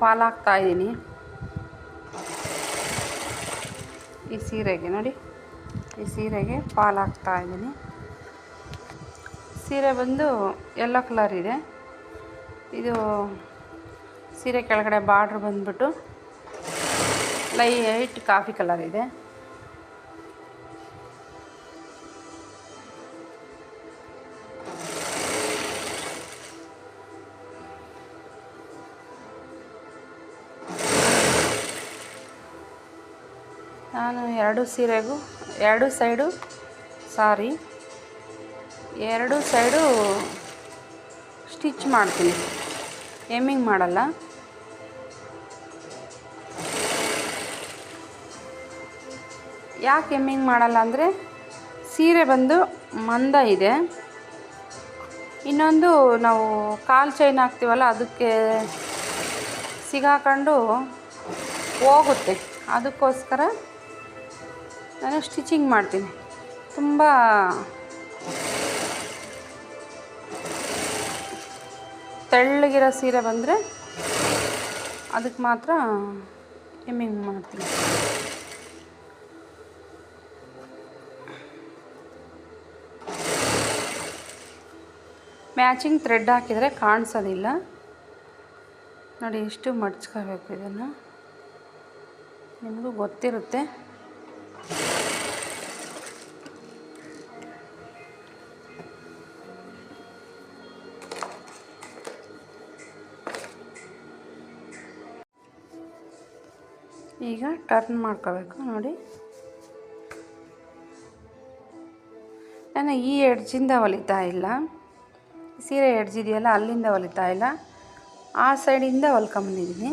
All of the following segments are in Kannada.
ಫಾಲ್ ಹಾಕ್ತಾ ಇದ್ದೀನಿ ಈ ಸೀರೆಗೆ. ನೋಡಿ, ಈ ಸೀರೆಗೆ ಫಾಲ್ ಹಾಕ್ತಾ ಇದ್ದೀನಿ. ಸೀರೆ ಬಂದು ಯೆಲ್ಲೋ ಕಲರ್ ಇದೆ. ಇದು ಸೀರೆ ಕೆಳಗಡೆ ಬಾರ್ಡ್ರ್ ಬಂದ್ಬಿಟ್ಟು ಲೈಟ್ ಕಾಫಿ ಕಲರ್ ಇದೆ. ನಾನು ಎರಡು ಸೈಡು ಸ್ಟಿಚ್ ಮಾಡ್ತೀನಿ, ಎಮ್ಮಿಂಗ್ ಮಾಡಲ್ಲ. ಯಾಕೆ ಎಮ್ಮಿಂಗ್ ಮಾಡಲ್ಲ ಅಂದರೆ ಸೀರೆ ಬಂದು ಮಂದ ಇದೆ. ಇನ್ನೊಂದು ನಾವು ಕಾಲು ಚೈನ್ ಹಾಕ್ತೀವಲ್ಲ, ಅದಕ್ಕೆ ಸಿಗಾಕೊಂಡು ಹೋಗುತ್ತೆ. ಅದಕ್ಕೋಸ್ಕರ ನಾನು ಸ್ಟಿಚಿಂಗ್ ಮಾಡ್ತೀನಿ. ತುಂಬ ತೆಳ್ಳಗಿರೋ ಸೀರೆ ಬಂದರೆ ಅದಕ್ಕೆ ಮಾತ್ರ ಎಮ್ಮಿಂಗ್ ಮಾಡ್ತೀನಿ. ಮ್ಯಾಚಿಂಗ್ ಥ್ರೆಡ್ ಹಾಕಿದರೆ ಕಾಣಿಸೋದಿಲ್ಲ. ನೋಡಿ, ಇಷ್ಟು ಮಡ್ಚ್ಕೋಬೇಕು. ಇದನ್ನು ನಿಮಗೂ ಗೊತ್ತಿರುತ್ತೆ. ಈಗ ಟರ್ನ್ ಮಾಡ್ಕೋಬೇಕು. ನೋಡಿ, ನಾನು ಈ ಎಡ್ಜಿಂದ ಹೊಲಿತಾ ಇಲ್ಲ, ಸೀರೆ ಎಡ್ಜ್ ಇದೆಯಲ್ಲ ಅಲ್ಲಿಂದ ಹೊಲಿತಾ ಇಲ್ಲ, ಆ ಸೈಡಿಂದ ಹೊಲ್ಕೊಂಬಂದಿದ್ದೀನಿ.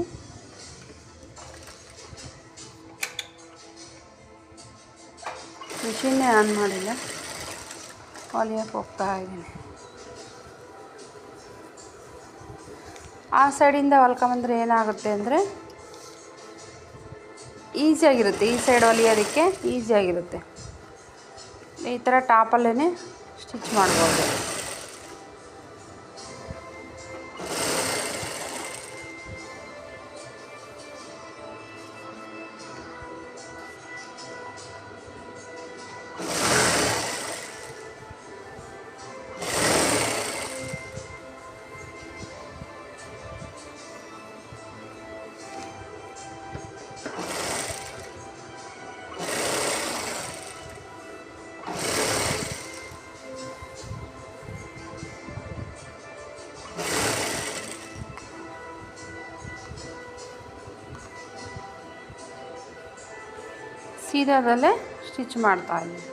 ಮಿಷಿನ್ನೇ ಆನ್ ಮಾಡಿಲ್ಲ, ಹೊಲಿಯೋಕ್ಕೆ ಹೋಗ್ತಾ ಇದ್ದೀನಿ. ಆ ಸೈಡಿಂದ ಹೊಲ್ಕೊಂಬಂದ್ರೆ ಏನಾಗುತ್ತೆ ಅಂದರೆ ಈಸಿಯಾಗಿರುತ್ತೆ. ಈ ಸೈಡ್ ಹೊಲಿಯೋದಕ್ಕೆ ಈಸಿಯಾಗಿರುತ್ತೆ. ಈ ಥರ ಟಾಪಲ್ಲೇ ಸ್ಟಿಚ್ ಮಾಡ್ಬೋದು. ಸೀದಾದಲ್ಲೇ ಸ್ಟಿಚ್ ಮಾಡ್ತಾ ಇದ್ದೀನಿ.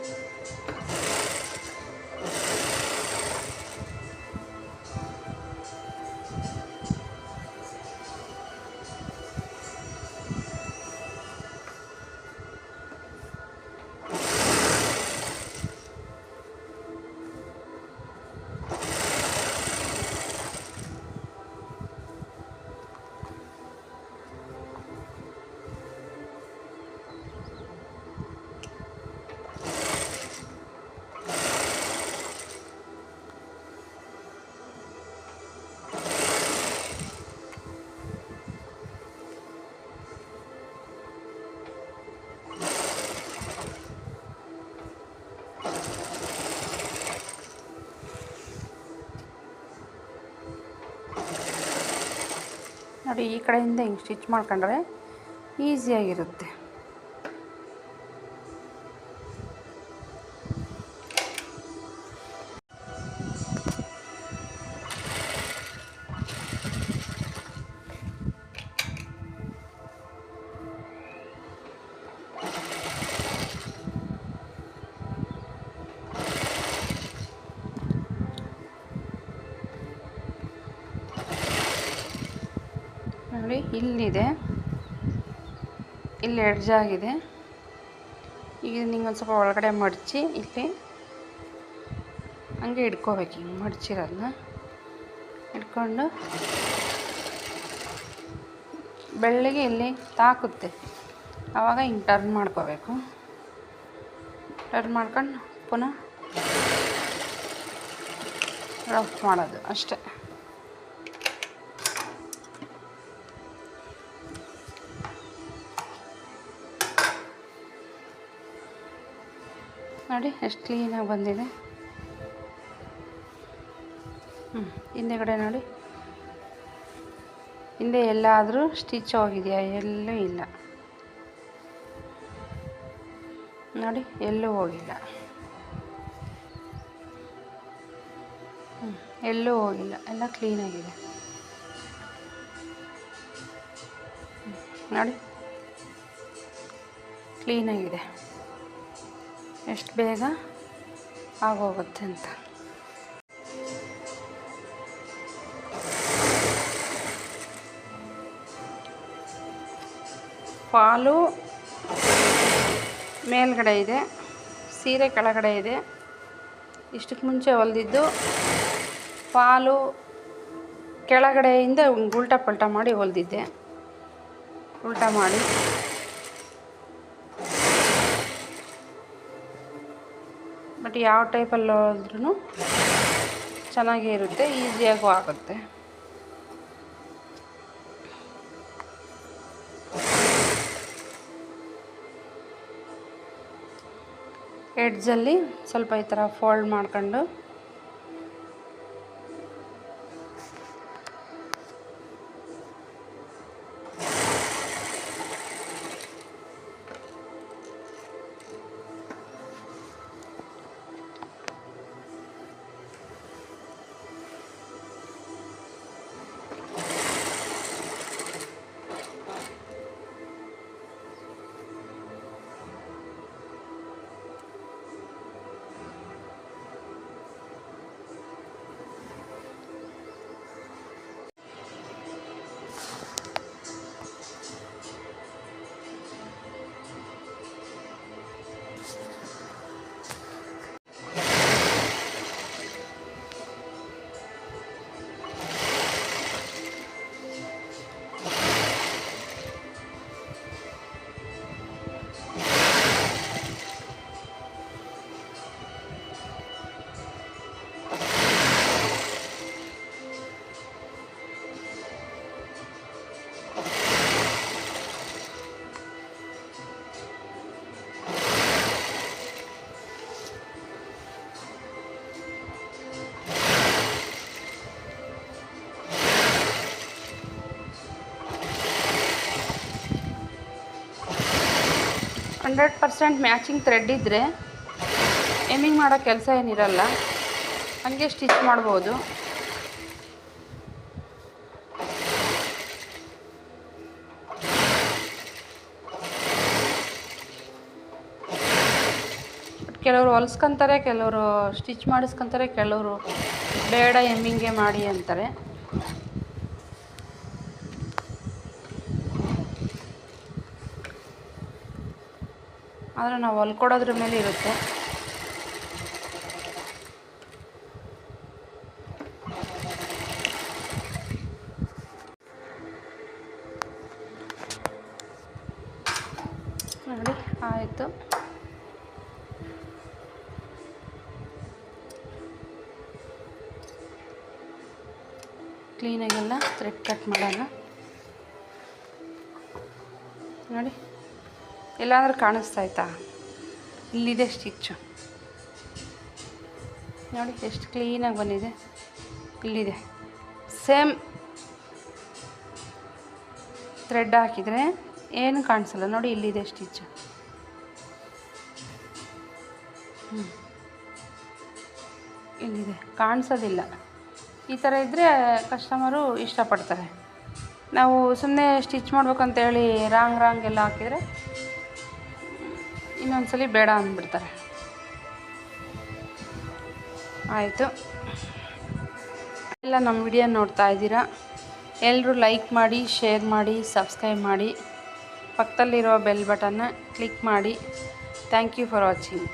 ನೋಡಿ, ಈ ಕಡೆಯಿಂದ ಹಿಂಗೆ ಸ್ಟಿಚ್ ಮಾಡ್ಕೊಂಡ್ರೆ ಈಸಿಯಾಗಿರುತ್ತೆ. ನೋಡಿ, ಇಲ್ಲಿದೆ, ಇಲ್ಲಿ ಎಡ್ಜ್ ಆಗಿದೆ. ಈಗ ನಿಂಗೊಂದು ಸ್ವಲ್ಪ ಒಳಗಡೆ ಮಡಚಿ ಇಲ್ಲಿ ಹಂಗೆ ಹಿಡ್ಕೋಬೇಕು. ಹಿಂಗೆ ಮಡಚಿರೋದನ್ನ ಹಿಡ್ಕೊಂಡು ಬೆಳ್ಳಗೆ ಇಲ್ಲಿ ತಾಕುತ್ತೆ, ಆವಾಗ ಹಿಂಗೆ ಟರ್ನ್ ಮಾಡ್ಕೋಬೇಕು. ಟರ್ನ್ ಮಾಡ್ಕೊಂಡು ಪುನಃ ರಫ್ ಮಾಡೋದು ಅಷ್ಟೇ. ನೋಡಿ ಎಷ್ಟು ಕ್ಲೀನಾಗಿ ಬಂದಿದೆ. ಹಿಂದೆಗಡೆ ನೋಡಿ, ಹಿಂದೆ ಎಲ್ಲಾದರೂ ಸ್ಟಿಚ್ ಹೋಗಿದೆಯಾ? ಎಲ್ಲೂ ಇಲ್ಲ ನೋಡಿ, ಎಲ್ಲೂ ಹೋಗಿಲ್ಲ. ಎಲ್ಲೂ ಹೋಗಿಲ್ಲ, ಎಲ್ಲ ಕ್ಲೀನಾಗಿದೆ ನೋಡಿ, ಕ್ಲೀನಾಗಿದೆ. ಎಷ್ಟು ಬೇಗ ಆಗೋಗುತ್ತೆ ಅಂತ. ಫಾಲು ಮೇಲ್ಗಡೆ ಇದೆ, ಸೀರೆ ಕೆಳಗಡೆ ಇದೆ. ಇಷ್ಟಕ್ಕೆ ಮುಂಚೆ ಹೊಲಿದಿದ್ದು ಫಾಲು ಕೆಳಗಡೆಯಿಂದ ಉಲ್ಟಾ ಪಲ್ಟಾ ಮಾಡಿ ಹೊಲಿದಿದ್ದೆ. ಉಲ್ಟಾ ಮಾಡಿ ಬಟ್ ಯಾವ ಟೈಪಲ್ಲಿ ಹೊಲಿದ್ರೂ ಚೆನ್ನಾಗೇ ಇರುತ್ತೆ, ಈಸಿಯಾಗೂ ಆಗುತ್ತೆ. ಎಡ್ಜಲ್ಲಿ ಸ್ವಲ್ಪ ಈ ಥರ ಫೋಲ್ಡ್ ಮಾಡ್ಕೊಂಡು ಹಂಡ್ರೆಡ್ 100% ಮ್ಯಾಚಿಂಗ್ ಥ್ರೆಡ್ ಇದ್ದರೆ ಎಮ್ಮಿಂಗ್ ಮಾಡೋ ಕೆಲಸ ಏನಿರಲ್ಲ, ಹಾಗೆ ಸ್ಟಿಚ್ ಮಾಡ್ಬೋದು. ಕೆಲವರು ಹೊಲಿಸ್ಕೊತಾರೆ, ಕೆಲವರು ಸ್ಟಿಚ್ ಮಾಡಿಸ್ಕೊತಾರೆ, ಕೆಲವರು ಬೇಡ ಎಮ್ಮಿಂಗೆ ಮಾಡಿ ಅಂತಾರೆ. ಆದರೆ ನಾವು ಹೊಲ್ಕೊಡೋದ್ರ ಮೇಲೆ ಇರುತ್ತೆ. ನೋಡಿ ಆಯಿತು. ಕ್ಲೀನಾಗೆಲ್ಲ ಥ್ರೆಡ್ ಕಟ್ ಮಾಡೋಣ. ನೋಡಿ ಎಲ್ಲಾದರೂ ಕಾಣಿಸ್ತಾಯ್ತಾ? ಇಲ್ಲಿದೆ ಸ್ಟಿಚ್ಚು ನೋಡಿ, ಎಷ್ಟು ಕ್ಲೀನಾಗಿ ಬಂದಿದೆ. ಇಲ್ಲಿದೆ ಸೇಮ್ ಥ್ರೆಡ್ ಹಾಕಿದರೆ ಏನು ಕಾಣಿಸಲ್ಲ ನೋಡಿ, ಇಲ್ಲಿದೆ ಸ್ಟಿಚ್ಚು. ಇಲ್ಲಿದೆ, ಕಾಣಿಸೋದಿಲ್ಲ. ಈ ಥರ ಇದ್ದರೆ ಕಸ್ಟಮರು ಇಷ್ಟಪಡ್ತಾರೆ. ನಾವು ಸುಮ್ಮನೆ ಸ್ಟಿಚ್ ಮಾಡ್ಬೇಕಂತೇಳಿ ರಾಂಗ್ ಎಲ್ಲ ಹಾಕಿದರೆ ಇನ್ನೊಂದ್ಸಲಿ ಬೇಡ ಅಂದ್ಬಿಡ್ತಾರೆ. ಆಯಿತು, ಎಲ್ಲ ನಮ್ಮ ವಿಡಿಯೋ ನೋಡ್ತಾ ಇದ್ದೀರಾ, ಎಲ್ಲರೂ ಲೈಕ್ ಮಾಡಿ, ಶೇರ್ ಮಾಡಿ, ಸಬ್ಸ್ಕ್ರೈಬ್ ಮಾಡಿ, ಪಕ್ಕದಲ್ಲಿರೋ ಬೆಲ್ ಬಟನ್ನ ಕ್ಲಿಕ್ ಮಾಡಿ. Thank you for watching.